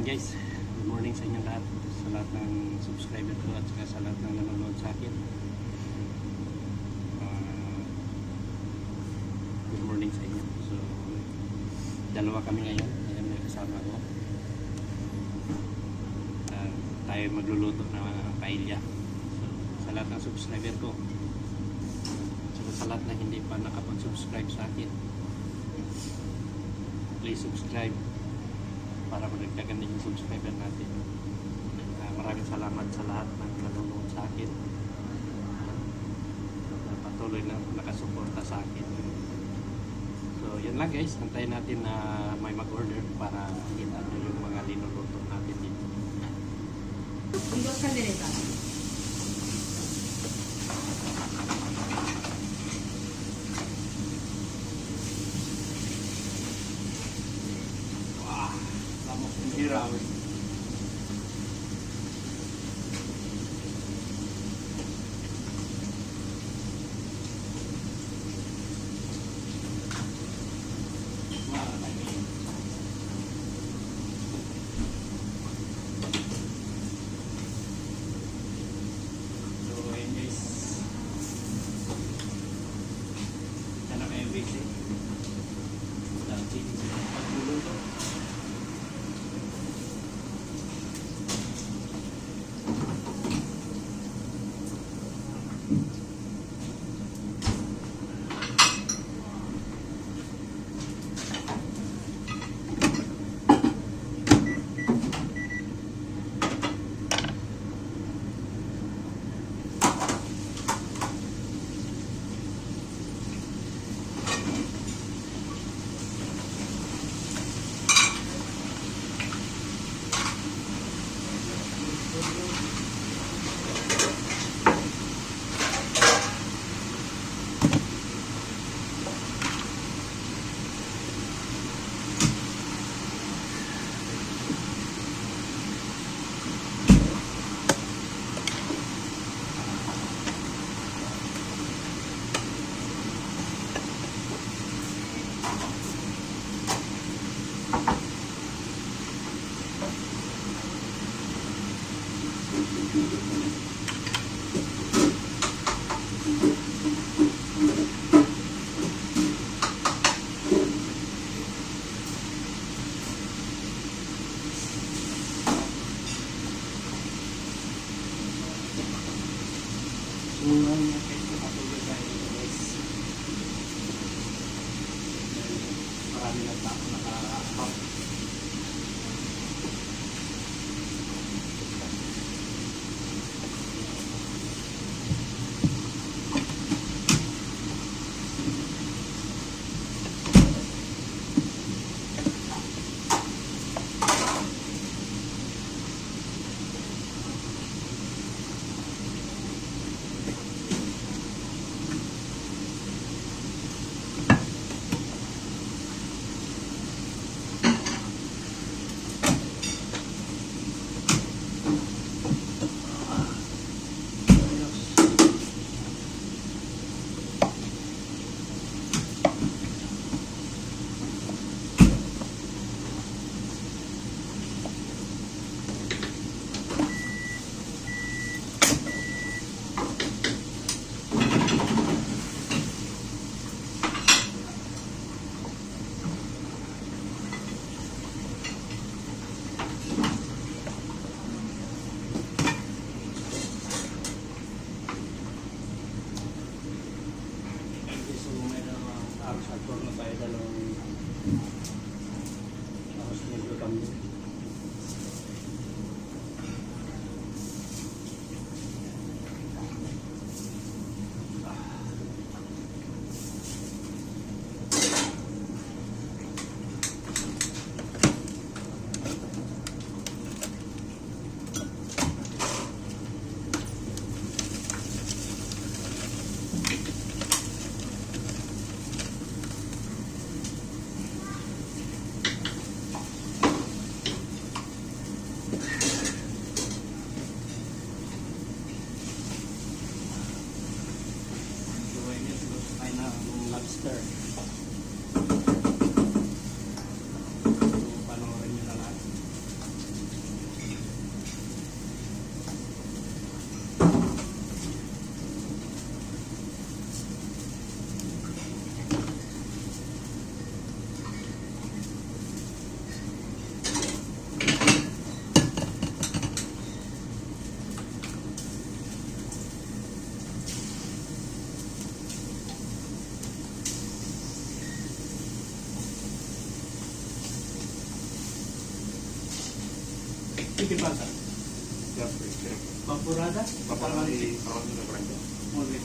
Ayan guys, good morning sa inyo lahat, sa lahat ng subscriber ko at saka sa lahat ng nanonood sa akin. Good morning sa inyo. So, dalawa kami ngayon. Ayan, may kasama ko. Tayo magluluto ng paella. So, sa lahat ng subscriber ko, at sa lahat na hindi pa nakapag-subscribe sa akin, please subscribe para magdagdagan din yung subscriber natin. Maraming salamat sa lahat ng nanonood sa akin. Patuloy na nakasuporta sa akin. So, yun lang guys. Antayin natin na may mag-order para kita nyo yung mga linuluto natin dito. Untuk kaldereta. Hirap. Marami lang tao naka-account. ¿Y qué pasa? Ya, pues, ¿Vaporada? Paparan di parang nagrango. Muy bien.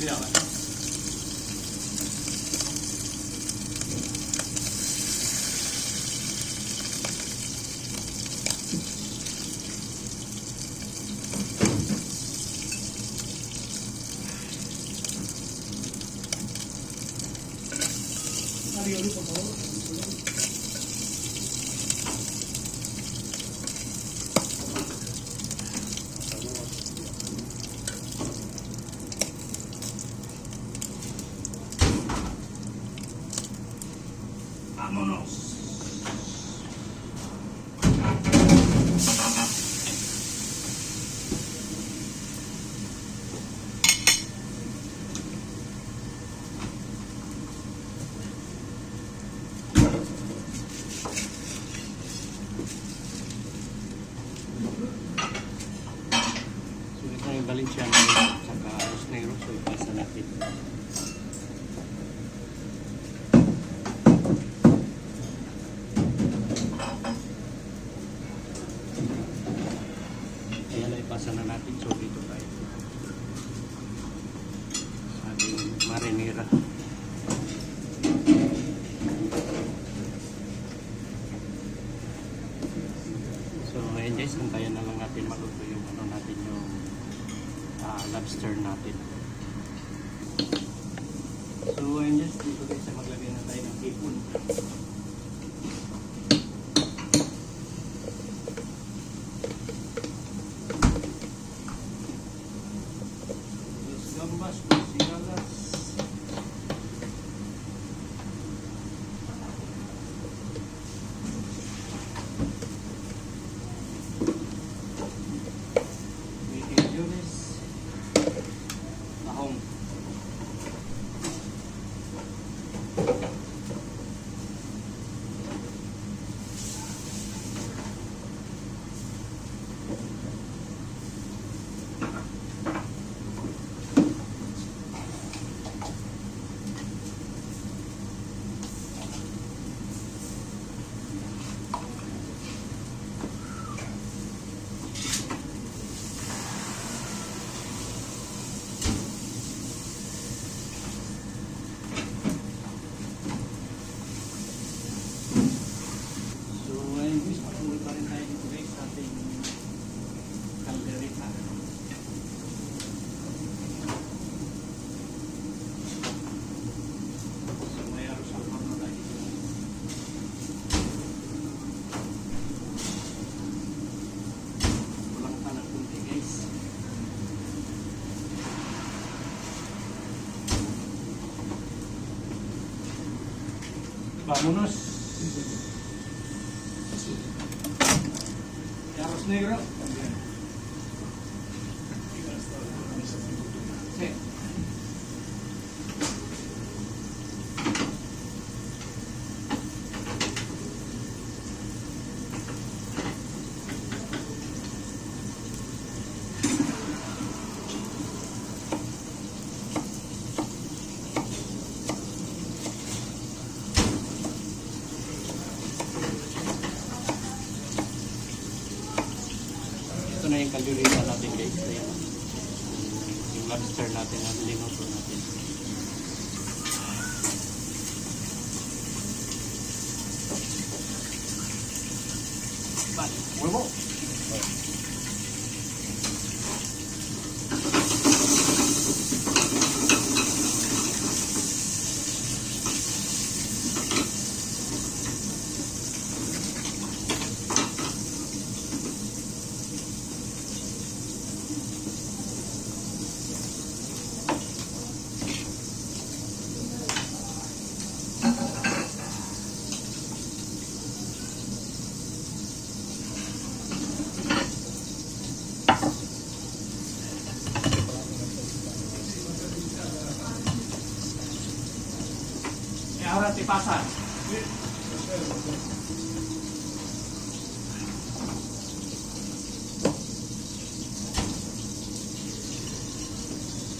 Cuidado. Mario, por favor. Vámonos. So ito yung Valenciano saka Los Negros. So ipasa natin. Ayan na ipasa na natin. So dito tayo sa ating marinera. So ngayon guys, hintayan na lang natin maluto yung ano natin yung lobster natin. So ngayon guys, dito guys maglagay na tayo ng hipon. Los gambas, los sigalas. Mejillones. Tahong. Vámonos. ¿Y arroz negro? Sí. Ito na yung kaldereta natin guys. Ayan. Yung lobster natin na linuto natin. Bye. Huevo. Y ahora te pasa.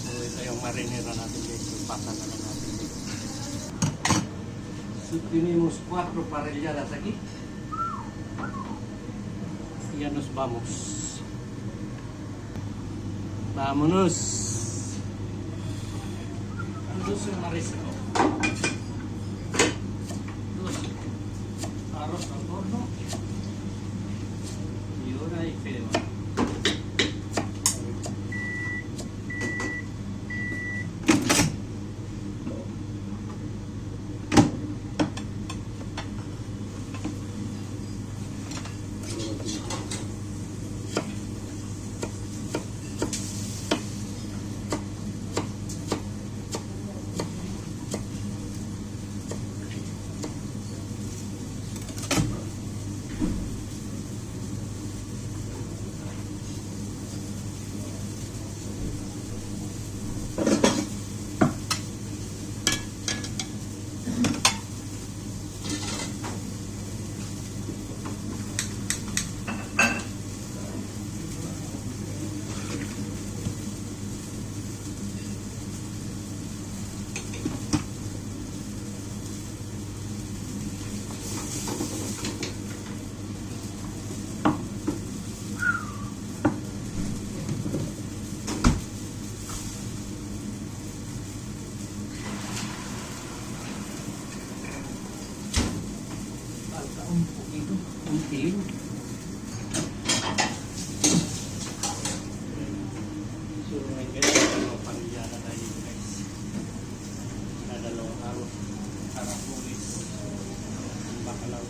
So ito yung marinera natin guys. Yung pasa na lang natin guys. So tenemos 4 parrilladas aquí. Ya nos vamos. Vámonos. Dulce marisco. Arroz al horno. Y ahora hay feo. Un poquito, un kilín. So, may ganyan yung parillada na yun guys. Na dalawang araw. Arapulis. Bacalao.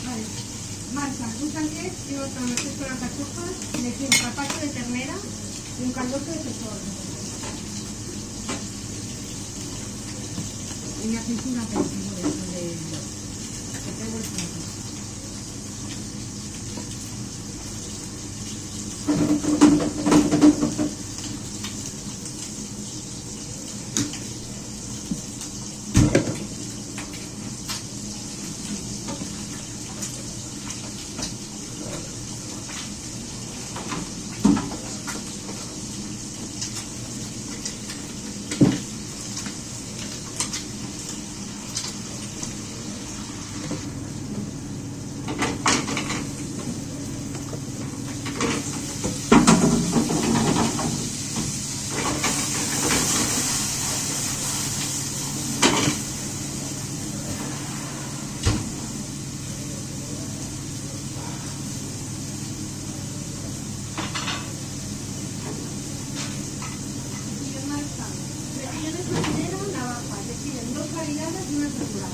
Vale. Marta, un tanquet y otra metes con las cachufas, le un carpaccio de ternera y un caldoso de pescado. Y me hacéis un aperitivo de eso de... que tengo el tiempo. más natural.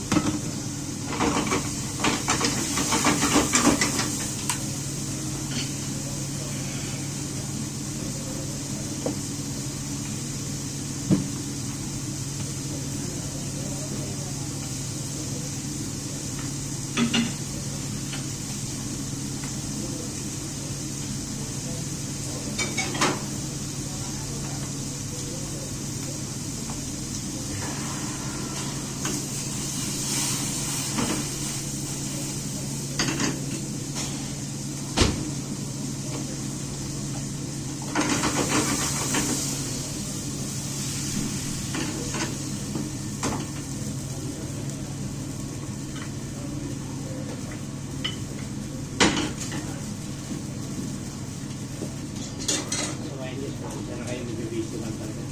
So ayun guys, pasensya na kayo, medyo busy lang talaga.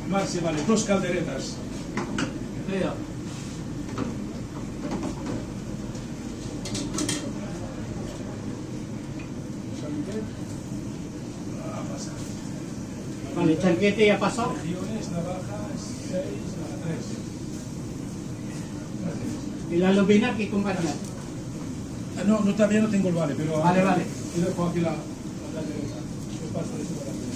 Más se vale 2 calderetas. Ito. Vale, chanquete ya pasó. Regiones, navajas, 6 a 3. Y la lubina, ¿qué compañía? Ah, no, no, todavía no tengo el vale, pero... Vale, vale. Yo dejo aquí la caldereta. Yo paso eso para la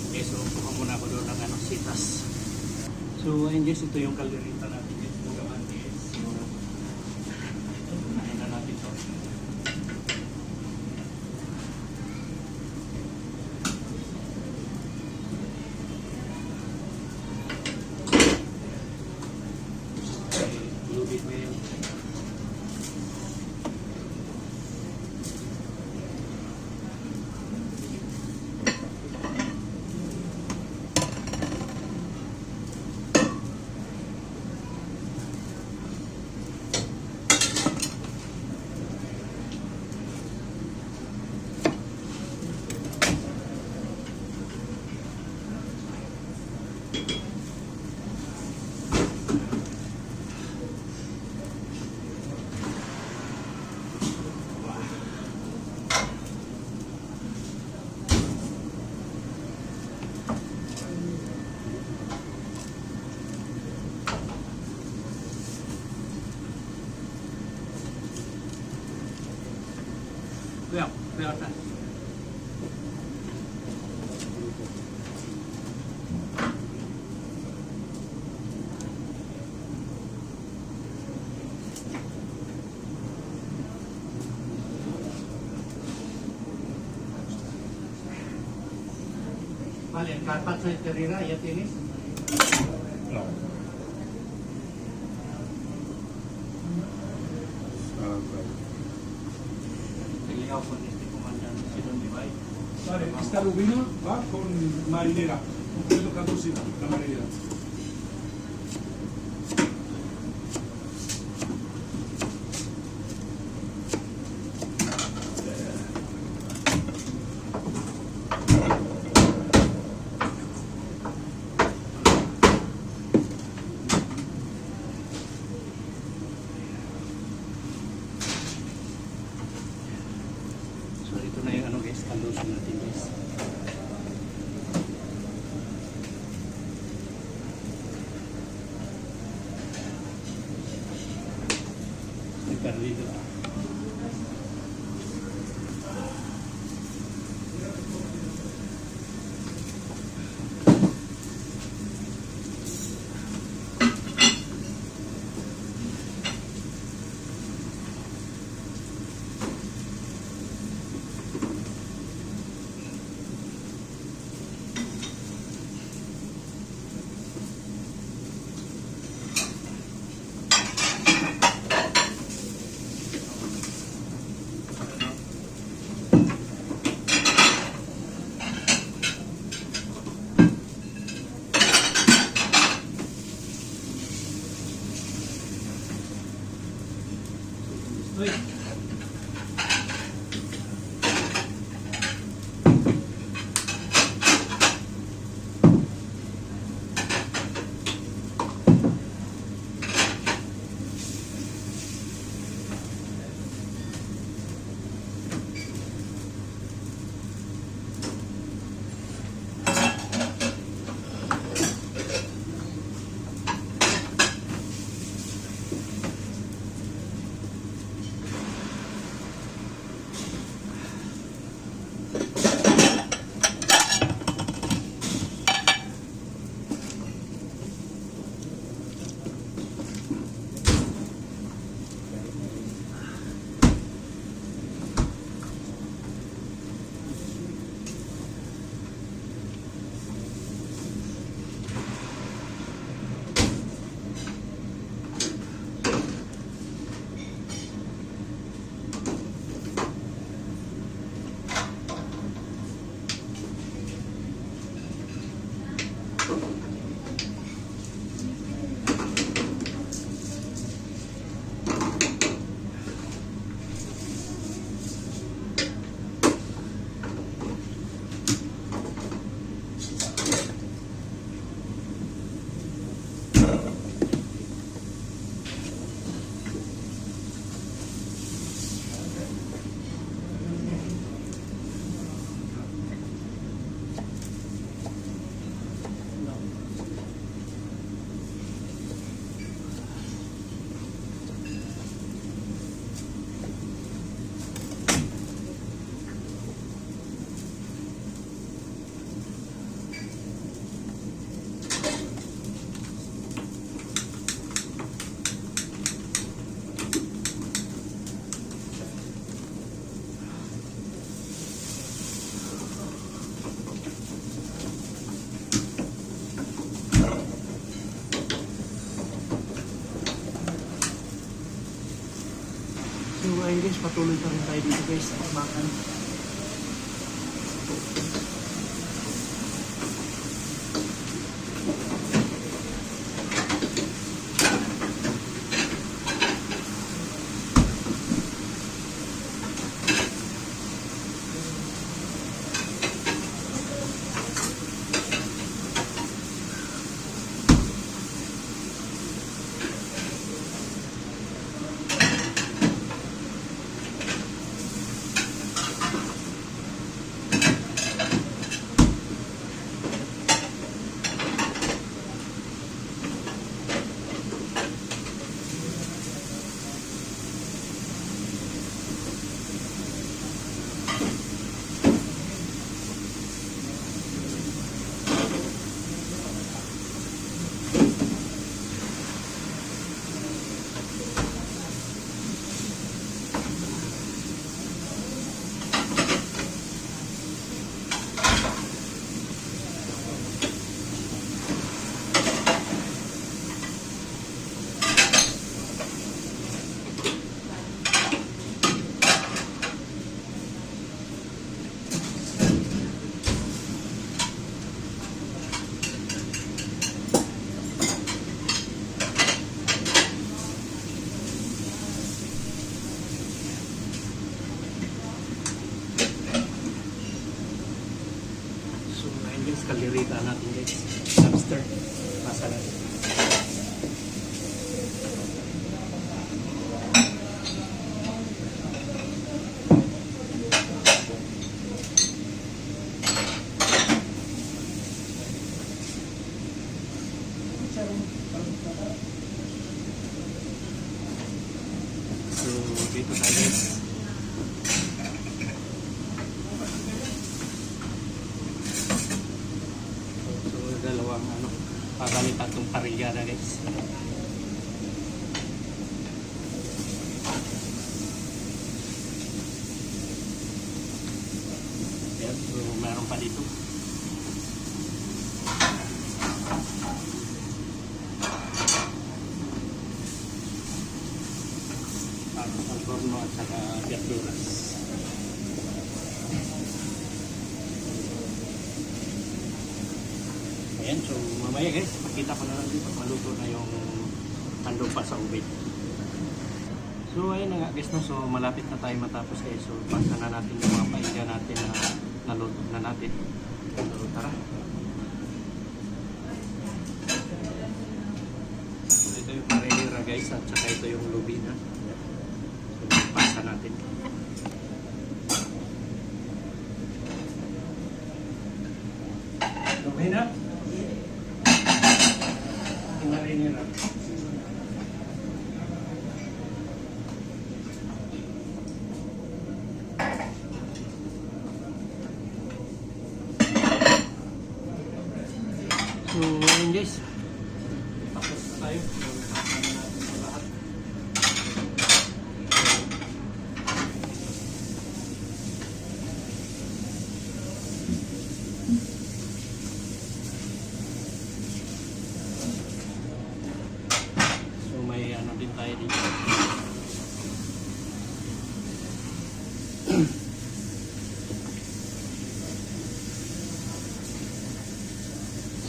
Okay, so kuha muna ako doon ng sitas. So ayun guys, ito yung kalderita natin guys. Mga mantis. So, kunahin na natin ito. Okay, lubid mo yun. Kuya, saan? Vale, el carpaccio de terrina ya tienes. No. Peleado con este comandante, ¿sí dónde va? Vale, esta lubina va con marinera, un poquito caducida, la marinera. So ito na yung ano guys, kalusin natin guys. May perdido ah. Uy, So ayun guys, patuloy pa rin tayo dito guys, makan. guys, kalirita natin guys. Lobster. Pasa natin. So, dito tayo guys. So, dalawang pagalit atong parilya na guys. Ayan, so meron pa dito. Ang torno at saka verduras. Ayan, so mamaya guys, pakita ko na lang dito, maluto na yung handog pa sa ubit. So ayun na nga guys, no? So malapit na tayo matapos guys. So pasta na natin yung mga paingga natin na naluto na natin. So tara. So ito yung parilira guys, at saka ito yung lubina. So pasta natin. Okay na? Marinira. So, yun guys. Tapos na tayo. Ano natin sa lahat. So, may ano din tayo dito.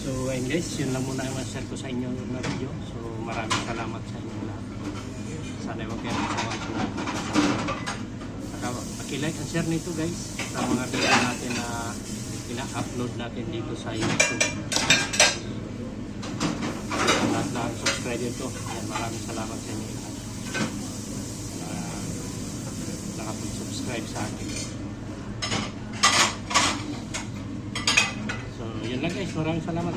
So ayun guys, yun lang muna yung share ko sa inyo na video. So maraming salamat sa inyo lahat. Sana huwag kayo magsawang sulat. Saka paki-like and share nito guys sa mga video natin na ina-upload natin dito sa YouTube. Lahat na subscribe ito. Ayan, maraming salamat sa inyo lahat. Nakapag-subscribe sa akin. So, yun lang guys. Maraming salamat.